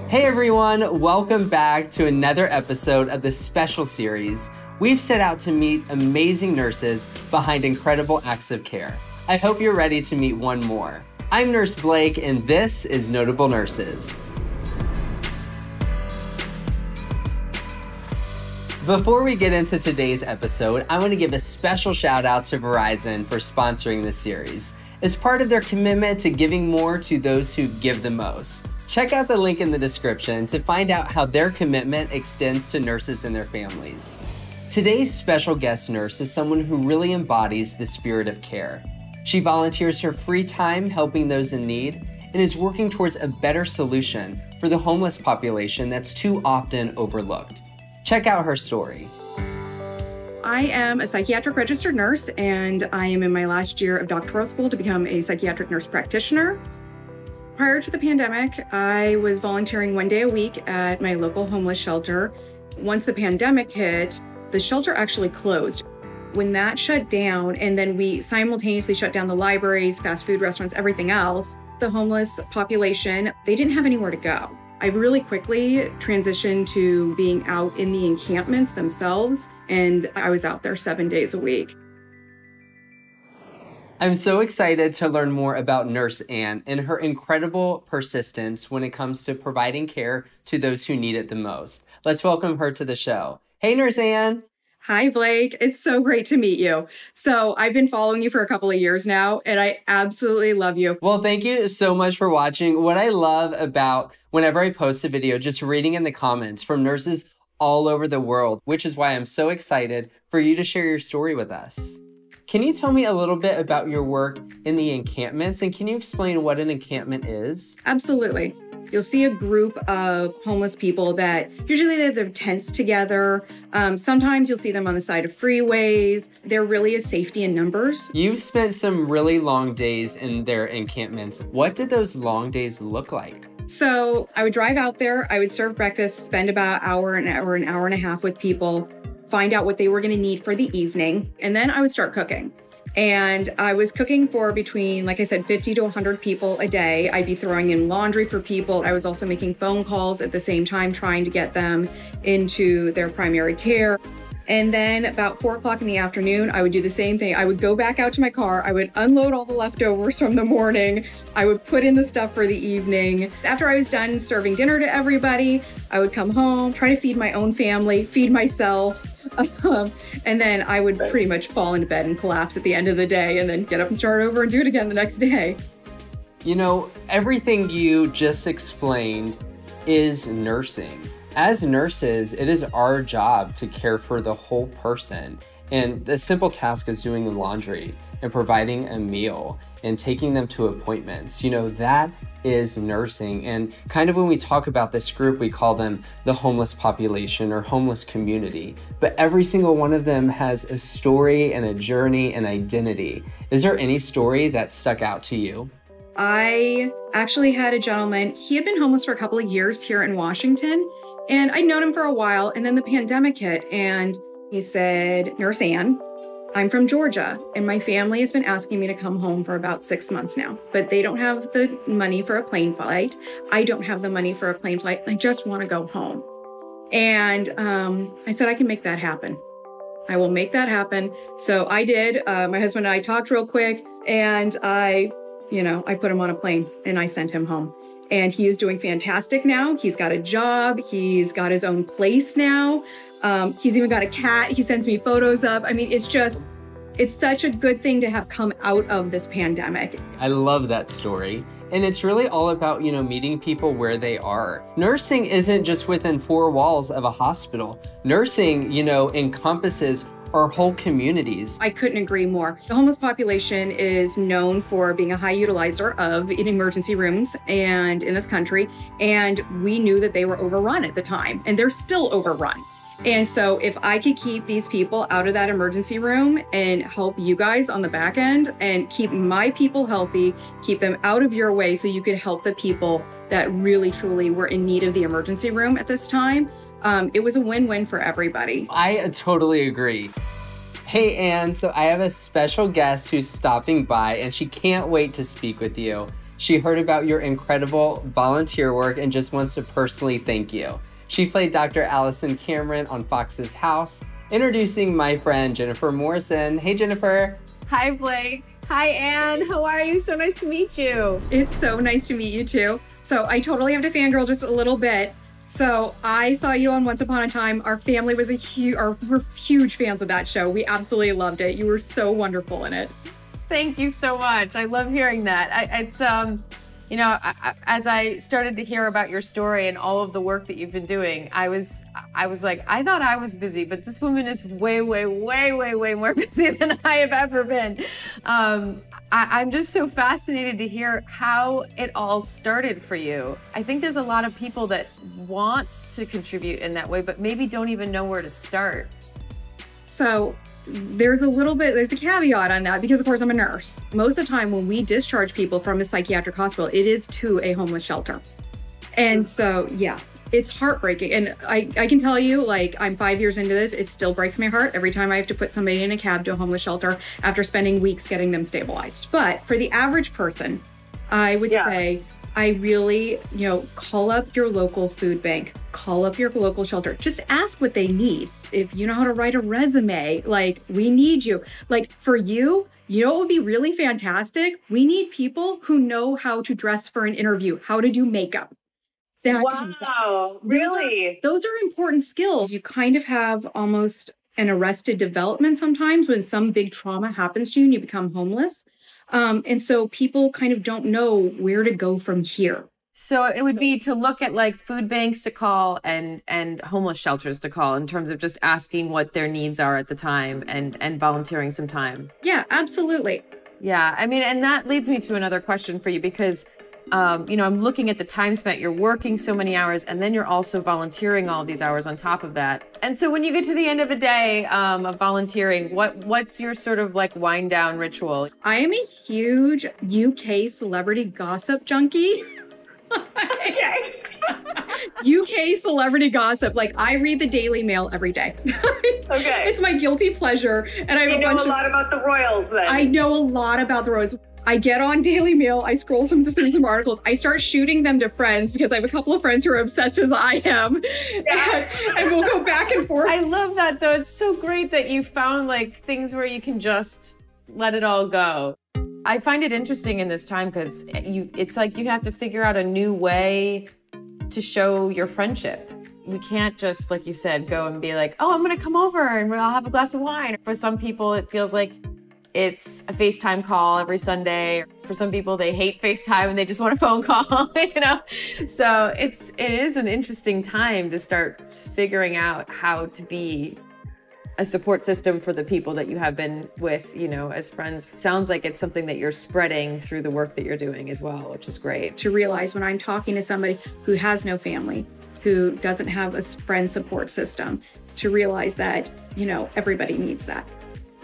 Hey everyone, welcome back to another episode of this special series. We've set out to meet amazing nurses behind incredible acts of care. I hope you're ready to meet one more. I'm Nurse Blake, and this is Notable Nurses. Before we get into today's episode, I want to give a special shout out to Verizon for sponsoring this series. As part of their commitment to giving more to those who give the most. Check out the link in the description to find out how their commitment extends to nurses and their families. Today's special guest nurse is someone who really embodies the spirit of care. She volunteers her free time helping those in need and is working towards a better solution for the homeless population that's too often overlooked. Check out her story. I am a psychiatric registered nurse, and I am in my last year of doctoral school to become a psychiatric nurse practitioner. Prior to the pandemic, I was volunteering 1 day a week at my local homeless shelter. Once the pandemic hit, the shelter actually closed. When that shut down, and then we simultaneously shut down the libraries, fast food restaurants, everything else, the homeless population, they didn't have anywhere to go. I really quickly transitioned to being out in the encampments themselves, and I was out there 7 days a week. I'm so excited to learn more about Nurse Ann and her incredible persistence when it comes to providing care to those who need it the most. Let's welcome her to the show. Hey, Nurse Ann. Hi, Blake. It's so great to meet you. So I've been following you for a couple of years now, and I absolutely love you. Well, thank you so much for watching. What I love about whenever I post a video, just reading in the comments from nurses all over the world, which is why I'm so excited for you to share your story with us. Can you tell me a little bit about your work in the encampments, and can you explain what an encampment is? Absolutely. You'll see a group of homeless people that usually they have their tents together. Sometimes you'll see them on the side of freeways. There really is safety in numbers. You've spent some really long days in their encampments. What did those long days look like? So I would drive out there, I would serve breakfast, spend about an hour and a half with people, find out what they were going to need for the evening, and then I would start cooking. And I was cooking for between, like I said, 50 to 100 people a day. I'd be throwing in laundry for people. I was also making phone calls at the same time, trying to get them into their primary care. And then about 4 o'clock in the afternoon, I would do the same thing. I would go back out to my car. I would unload all the leftovers from the morning. I would put in the stuff for the evening. After I was done serving dinner to everybody, I would come home, try to feed my own family, feed myself. And then I would pretty much fall into bed and collapse at the end of the day and then get up and start over and do it again the next day. You know, everything you just explained is nursing. As nurses, it is our job to care for the whole person. And the simple task is doing the laundry and providing a meal and taking them to appointments. You know, that is nursing. And kind of when we talk about this group, we call them the homeless population or homeless community. But every single one of them has a story and a journey and identity. Is there any story that stuck out to you? I actually had a gentleman, he had been homeless for a couple of years here in Washington. And I'd known him for a while, and then the pandemic hit, and he said, Nurse Ann, I'm from Georgia, and my family has been asking me to come home for about 6 months now, but they don't have the money for a plane flight. I don't have the money for a plane flight. I just want to go home. And I said, I can make that happen. I will make that happen. So I did. My husband and I talked real quick, and I put him on a plane, and I sent him home. And he is doing fantastic now. He's got a job. He's got his own place now. He's even got a cat he sends me photos of. I mean, it's such a good thing to have come out of this pandemic. I love that story. And it's really all about, meeting people where they are. Nursing isn't just within 4 walls of a hospital. Nursing, encompasses our whole communities. I couldn't agree more. The homeless population is known for being a high utilizer of emergency rooms and in this country. And we knew that they were overrun at the time, and they're still overrun. And so if I could keep these people out of that emergency room and help you guys on the back end and keep my people healthy, keep them out of your way so you could help the people that really, truly were in need of the emergency room at this time, it was a win-win for everybody. I totally agree. Hey, Ann, so I have a special guest who's stopping by and she can't wait to speak with you. She heard about your incredible volunteer work and just wants to personally thank you. She played Dr. Allison Cameron on Fox's House, introducing my friend Jennifer Morrison. Hey, Jennifer. Hi, Blake. Hi, Anne. How are you? So nice to meet you. It's so nice to meet you too. So I totally have to fangirl just a little bit. So I saw you on Once Upon a Time. Our family was we're huge fans of that show. We absolutely loved it. You were so wonderful in it. Thank you so much. I love hearing that. As I started to hear about your story and all of the work that you've been doing, I was like, I thought I was busy, but this woman is way, way, way, way, way more busy than I have ever been. I'm just so fascinated to hear how it all started for you. I think there's a lot of people that want to contribute in that way, but maybe don't even know where to start. So there's a caveat on that because of course I'm a nurse. Most of the time when we discharge people from a psychiatric hospital, it is to a homeless shelter. And so, yeah, it's heartbreaking. And I can tell you, like, I'm 5 years into this, it still breaks my heart every time I have to put somebody in a cab to a homeless shelter after spending weeks getting them stabilized. But for the average person, I would say, I really, call up your local food bank, call up your local shelter, just ask what they need. If you know how to write a resume, like, we need you. Like, for you, what would be really fantastic? We need people who know how to dress for an interview, how to do makeup. Wow, really? Those are important skills. You kind of have almost an arrested development sometimes when some big trauma happens to you and you become homeless. And so people kind of don't know where to go from here. So it would be to look at like food banks to call and homeless shelters to call in terms of just asking what their needs are at the time and volunteering some time. Yeah, absolutely. Yeah, I mean, and that leads me to another question for you because, I'm looking at the time spent. You're working so many hours and then you're also volunteering all these hours on top of that. And so when you get to the end of the day of volunteering, what's your sort of like wind down ritual? I am a huge UK celebrity gossip junkie. Okay. UK celebrity gossip. Like, I read the Daily Mail every day. Okay. It's my guilty pleasure. And I know a lot about the royals then. I know a lot about the royals. I get on Daily Mail, I scroll through some articles, I start shooting them to friends because I have a couple of friends who are obsessed as I am. Yeah. And we'll go back and forth. I love that though. It's so great that you found like things where you can just let it all go. I find it interesting in this time because it's like you have to figure out a new way to show your friendship. We can't just, like you said, go and be like, oh, I'm gonna come over and we'll have a glass of wine. For some people, it feels like it's a FaceTime call every Sunday. For some people, they hate FaceTime and they just want a phone call, So it is an interesting time to start figuring out how to be a support system for the people that you have been with, as friends. Sounds like it's something that you're spreading through the work that you're doing as well, which is great. To realize when I'm talking to somebody who has no family, who doesn't have a friend support system, to realize that, everybody needs that.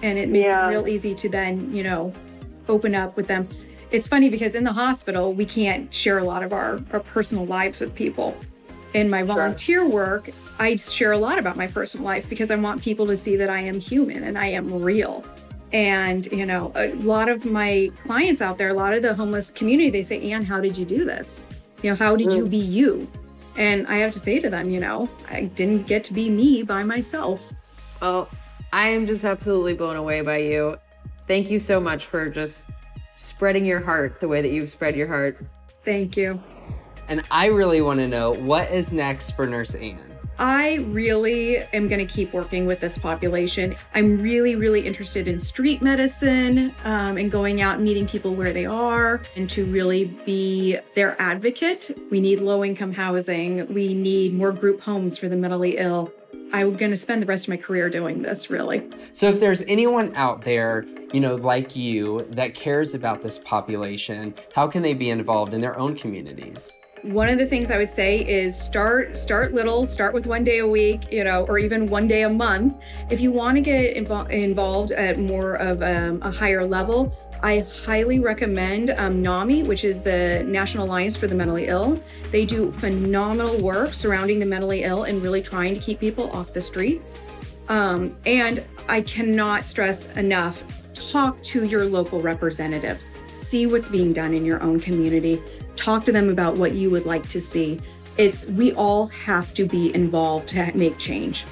And it makes it real easy to then, open up with them. It's funny because in the hospital, we can't share a lot of our personal lives with people. In my volunteer work, I share a lot about my personal life because I want people to see that I am human and I am real. And, a lot of my clients out there, a lot of the homeless community, they say, Anne, how did you do this? How did you be you? And I have to say to them, I didn't get to be me by myself. Well, I am just absolutely blown away by you. Thank you so much for just spreading your heart the way that you've spread your heart. Thank you. And I really want to know, what is next for Nurse Anne? I really am going to keep working with this population. I'm really, really interested in street medicine and going out and meeting people where they are and to really be their advocate. We need low-income housing. We need more group homes for the mentally ill. I'm going to spend the rest of my career doing this, really. So if there's anyone out there, like you, that cares about this population, how can they be involved in their own communities? One of the things I would say is start little, start with 1 day a week, or even 1 day a month. If you want to get involved at more of a higher level, I highly recommend NAMI, which is the National Alliance for the Mentally Ill. They do phenomenal work surrounding the mentally ill and really trying to keep people off the streets. And I cannot stress enough, talk to your local representatives. See what's being done in your own community. Talk to them about what you would like to see. We all have to be involved to make change.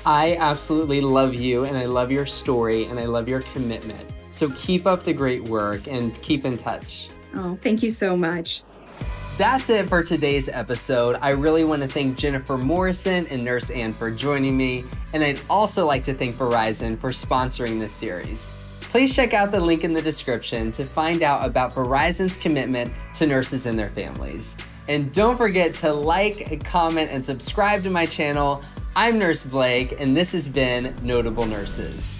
I absolutely love you, and I love your story, and I love your commitment. So keep up the great work and keep in touch. Oh, thank you so much. That's it for today's episode. I really want to thank Jennifer Morrison and Nurse Ann for joining me, and I'd also like to thank Verizon for sponsoring this series. Please check out the link in the description to find out about Verizon's commitment to nurses and their families. And don't forget to like, comment, and subscribe to my channel. I'm Nurse Blake, and this has been Notable Nurses.